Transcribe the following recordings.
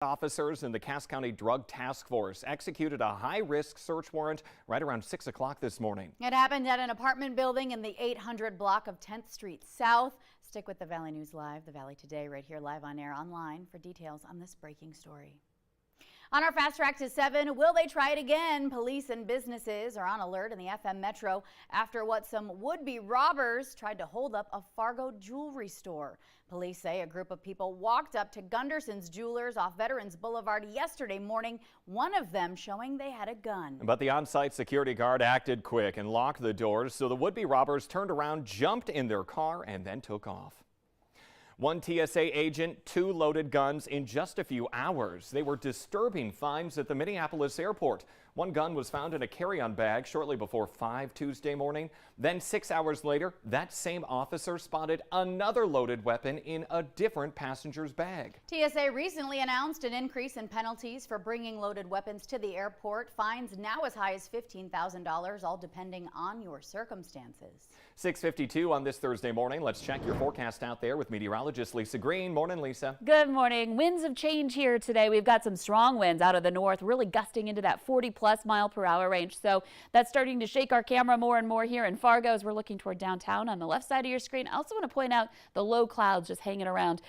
Officers in the Cass County Drug Task Force executed a high-risk search warrant right around 6 o'clock this morning. It happened at an apartment building in the 800 block of 10th Street South. Stick with the Valley News Live, the Valley Today, right here live on air online for details on this breaking story. On our fast track to 7, will they try it again? Police and businesses are on alert in the FM Metro after what some would-be robbers tried to hold up a Fargo jewelry store. Police say a group of people walked up to Gunderson's Jewelers off Veterans Boulevard yesterday morning, one of them showing they had a gun. But the on-site security guard acted quick and locked the doors, so the would-be robbers turned around, jumped in their car, and then took off. One TSA agent, 2 loaded guns in just a few hours. They were disturbing finds at the Minneapolis airport. One gun was found in a carry-on bag shortly before 5 Tuesday morning. Then 6 hours later, that same officer spotted another loaded weapon in a different passenger's bag. TSA recently announced an increase in penalties for bringing loaded weapons to the airport. Fines now as high as $15,000, all depending on your circumstances. 6:52 on this Thursday morning. Let's check your forecast out there with meteorologist Lisa Green. Morning, Lisa. Good morning. Winds of change here today. We've got some strong winds out of the north, really gusting into that 40+ mile-per-hour range. So that's starting to shake our camera more and more here in Fargo as we're looking toward downtown on the left side of your screen. I also want to point out the low clouds just hanging around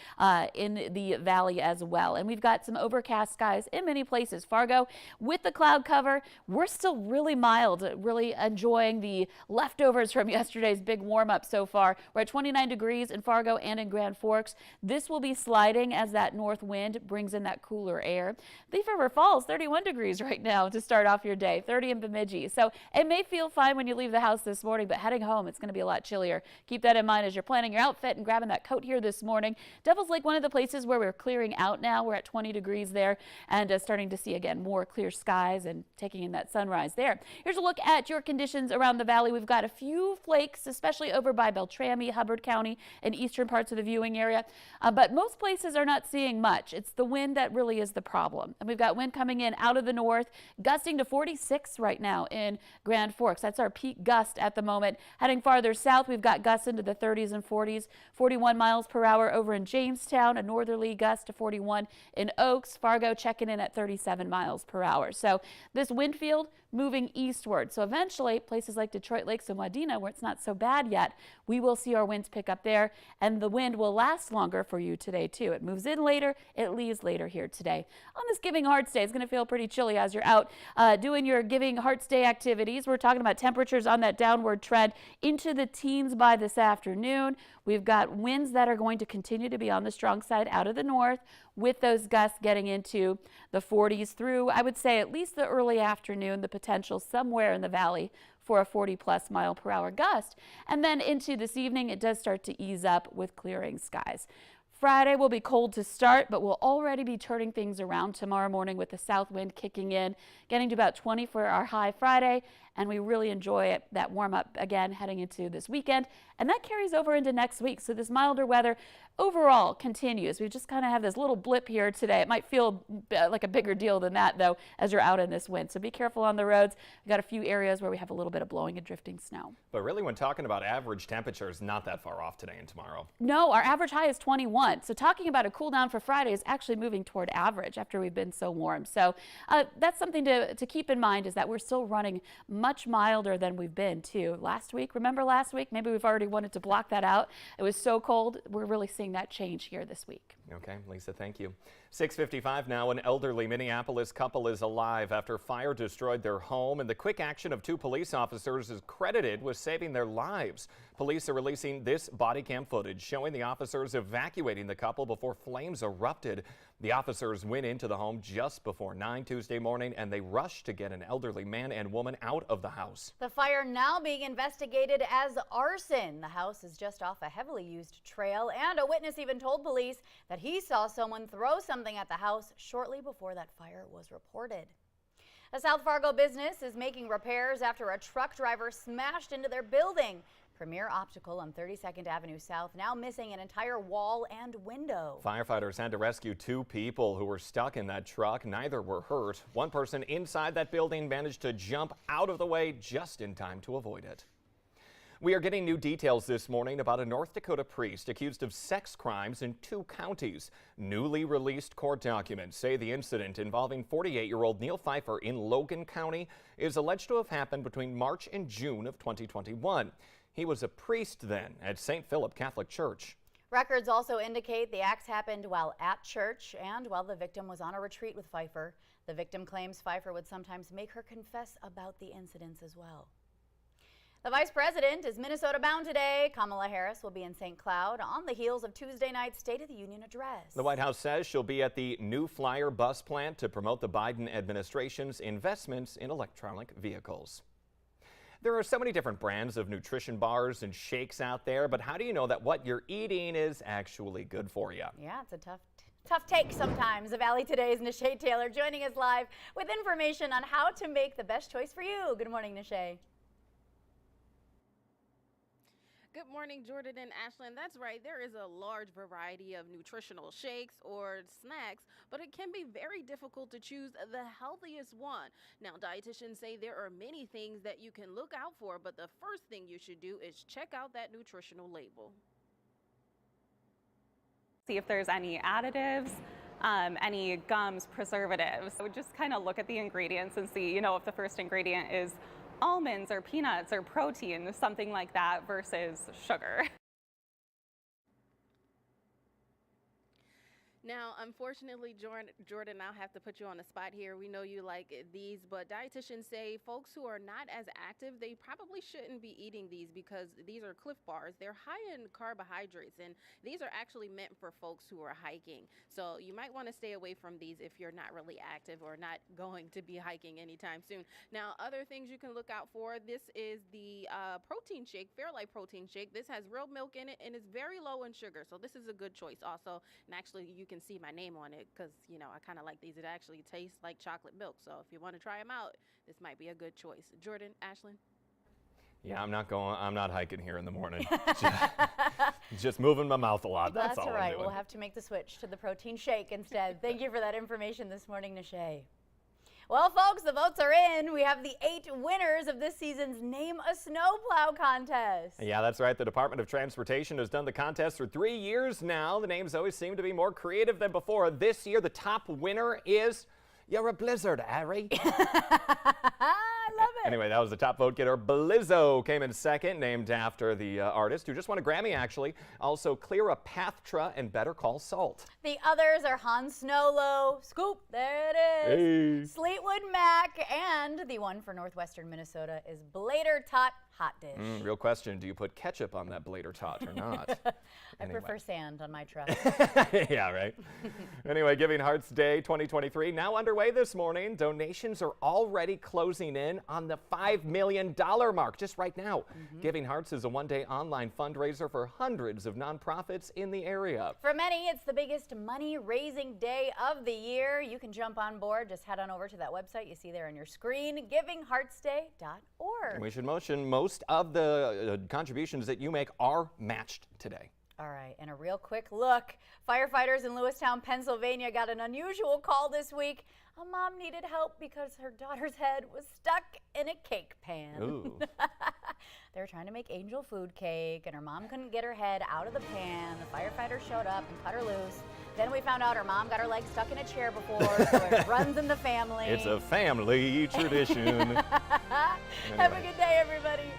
in the valley as well. And we've got some overcast skies in many places. Fargo, with the cloud cover, we're still really mild, really enjoying the leftovers from yesterday's big warm-up so far. We're at 29 degrees in Fargo and in Grand Forks. This will be sliding as that north wind brings in that cooler air. Thief River Falls, 31 degrees right now to start off your day, 30 in Bemidji. So it may feel fine when you leave the house this morning, but heading home, it's going to be a lot chillier. Keep that in mind as you're planning your outfit and grabbing that coat here this morning. Devil's Lake, one of the places where we're clearing out now. We're at 20 degrees there and starting to see again more clear skies and taking in that sunrise there. Here's a look at your conditions around the valley. We've got a few flakes, especially over by Beltrami, Hubbard County, and eastern parts of the viewing area. But most places are not seeing much. It's the wind that really is the problem. And we've got wind coming in out of the north, gusting to 46 right now in Grand Forks. That's our peak gust at the moment. Heading farther south, we've got gusts into the 30s and 40s, 41 miles per hour over in Jamestown, a northerly gust to 41 in Oaks. Fargo checking in at 37 miles per hour. So this wind field moving eastward. So eventually, places like Detroit Lakes and Wadena, where it's not so bad yet, we will see our winds pick up there, and the wind will last longer for you today too. It moves in later, it leaves later here today. On this Giving Hearts Day, it's going to feel pretty chilly as you're out doing your Giving Hearts Day activities. We're talking about temperatures on that downward trend into the teens by this afternoon. We've got winds that are going to continue to be on the strong side out of the north, with those gusts getting into the 40s through, I would say, at least the early afternoon, the potential somewhere in the valley for a 40+ mile per hour gust. And then into this evening, it does start to ease up with clearing skies. Friday will be cold to start, but we'll already be turning things around tomorrow morning with the south wind kicking in, getting to about 20 for our high Friday, and we really enjoy it, that warm up again heading into this weekend, and that carries over into next week. So this milder weather overall continues. We just kind of have this little blip here today. It might feel like a bigger deal than that, though, as you're out in this wind. So be careful on the roads. We've got a few areas where we have a little bit of blowing and drifting snow. But really, when talking about average temperatures, not that far off today and tomorrow. No, our average high is 21. So talking about a cool down for Friday is actually moving toward average after we've been so warm. So that's something to keep in mind, is that we're still running much milder than we've been too. Last week, remember last week? Maybe we've already wanted to block that out. It was so cold. We're really seeing that change here this week. Okay, Lisa, thank you. 6:55 now. An elderly Minneapolis couple is alive after fire destroyed their home, and the quick action of 2 police officers is credited with saving their lives. Police are releasing this body cam footage showing the officers evacuating the couple before flames erupted. The officers went into the home just before 9 Tuesday morning, and they rushed to get an elderly man and woman out of the house. The fire now being investigated as arson. The house is just off a heavily used trail, and a witness even told police that he saw someone throw something at the house shortly before that fire was reported. A South Fargo business is making repairs after a truck driver smashed into their building. Premier Optical on 32nd Avenue South now missing an entire wall and window. Firefighters had to rescue 2 people who were stuck in that truck. Neither were hurt. One person inside that building managed to jump out of the way just in time to avoid it. We are getting new details this morning about a North Dakota priest accused of sex crimes in 2 counties. Newly released court documents say the incident involving 48-year-old Neil Pfeiffer in Logan County is alleged to have happened between March and June of 2021. He was a priest then at St. Philip Catholic Church. Records also indicate the acts happened while at church and while the victim was on a retreat with Pfeiffer. The victim claims Pfeiffer would sometimes make her confess about the incidents as well. The vice president is Minnesota bound today. Kamala Harris will be in St. Cloud on the heels of Tuesday night's State of the Union address. The White House says she'll be at the New Flyer bus plant to promote the Biden administration's investments in electronic vehicles. There are so many different brands of nutrition bars and shakes out there, but how do you know that what you're eating is actually good for you? Yeah, it's a tough take sometimes. The Valley Today's Nishay Taylor joining us live with information on how to make the best choice for you. Good morning, Nishay. Good morning, Jordan and Ashlyn. That's right. There is a large variety of nutritional shakes or snacks, but it can be very difficult to choose the healthiest one. Now, dietitians say there are many things that you can look out for, but the first thing you should do is check out that nutritional label. See if there's any additives, any gums, preservatives. I would just kind of look at the ingredients and see, if the first ingredient is almonds or peanuts or protein, something like that, versus sugar. Now, unfortunately, Jordan, I'll have to put you on the spot here. We know you like these, but dietitians say folks who are not as active, they probably shouldn't be eating these because these are Clif Bars. They're high in carbohydrates, and these are actually meant for folks who are hiking. So you might want to stay away from these if you're not really active or not going to be hiking anytime soon. Now, other things you can look out for, this is the protein shake, Fairlife protein shake. This has real milk in it, and it's very low in sugar, so this is a good choice also. And actually, you can see my name on it because, I kind of like these. It actually tastes like chocolate milk. So if you want to try them out, this might be a good choice. Jordan, Ashlyn? Yeah, I'm not hiking here in the morning. Just moving my mouth a lot. That's all all I'm right. doing. We'll have to make the switch to the protein shake instead. Thank you for that information this morning, Nishay. Well, folks, the votes are in. We have the 8 winners of this season's Name a Snowplow contest. Yeah, that's right. The Department of Transportation has done the contest for 3 years now. The names always seem to be more creative than before. This year, the top winner is You're a Blizzard, Harry. I love it. Anyway, that was the top vote getter. Blizzo came in second, named after the artist who just won a Grammy, actually. Also, Cleopatra and Better Call Salt. The others are Han Snowlo, Scoop, there it is, Fleetwood Mac, and the one for northwestern Minnesota is Blader Tot Hot Dish. Real question, do you put ketchup on that Blader Tot or not? I prefer sand on my truck. Yeah, right. Anyway, Giving Hearts Day 2023 now underway this morning. Donations are already closing in on the $5 million mark just right now. Giving Hearts is a one-day online fundraiser for hundreds of nonprofits in the area. For many, it's the biggest money-raising day of the year. You can jump on board. Just head on over to that website you see there on your screen, givingheartsday.org. We should mention most of the contributions that you make are matched today. All right, and a real quick look. Firefighters in Lewistown, Pennsylvania got an unusual call this week. A mom needed help because her daughter's head was stuck in a cake pan. Ooh. They were trying to make angel food cake, and her mom couldn't get her head out of the pan. The firefighters showed up and cut her loose. Then we found out her mom got her leg stuck in a chair before, so it runs in the family. It's a family tradition. Have a good day, everybody.